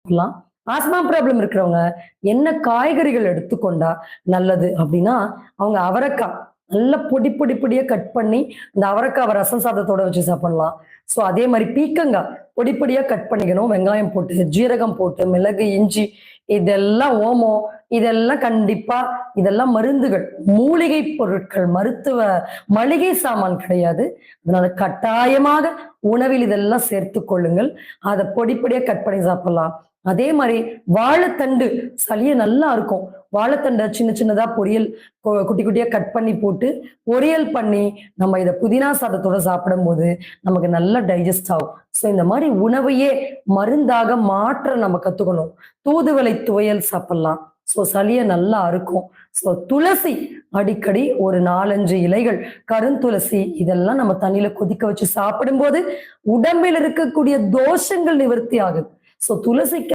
சாப்பிடலாம். Asthma problem இருக்கிறவங்க என்ன காய்கறிகள் எடுத்துக்கொண்டா நல்லது அப்படின்னா, அவங்க அவரைக்காய் நல்ல பொடி பொடி பொடியா கட் பண்ணி, இந்த அவரைக்காவ ரசம் சாதத்தோட வச்சு சாப்பிடலாம். ஸோ அதே மாரி பீர்க்கங்கா பொடி பொடியா கட் பண்ணிக்கணும். வெங்காயம் போட்டு, ஜீரகம் போட்டு, மிளகு, இஞ்சி இதெல்லாம் ஓமம் இதெல்லாம் கண்டிப்பா இதெல்லாம் மருந்துகள். மூலிகை பொருட்கள், மருத்துவ மளிகை சாமான் கிடையாது. அதனால கட்டாயமாக உணவில் இதெல்லாம் சேர்த்துக் கொள்ளுங்கள். அத பொடி பொடியா கட் பண்ணி சாப்பிடலாம். அதே மாரி வாழைத்தண்டு சளிய நல்லா இருக்கும். வாழைத்தண்ட சின்ன சின்னதா பொரியல் குட்டி குட்டியா கட் பண்ணி போட்டு, பொரியல் பண்ணி நம்ம இத புதினா சாதத்தோட சாப்பிடும்போது, நமக்கு நல்லா டைஜஸ்ட் ஆகும். ஸோ இந்த மாரி உணவையே மருந்தாக மாற்ற நம்ம கத்துக்கணும். தூதுவளை துவையல் சாப்பிடலாம். ஸோ சளிய நல்லா அறுக்கும். ஸோ துளசி அடிக்கடி ஒரு 4, 5 இலைகள், கருந்துளசி இதெல்லாம் நம்ம தண்ணீல கொதிக்க வச்சு சாப்பிடும்போது, உடம்பில் இருக்கக்கூடிய தோஷங்கள் நிவர்த்தி ஆகுது. ஸோ துளசிக்கு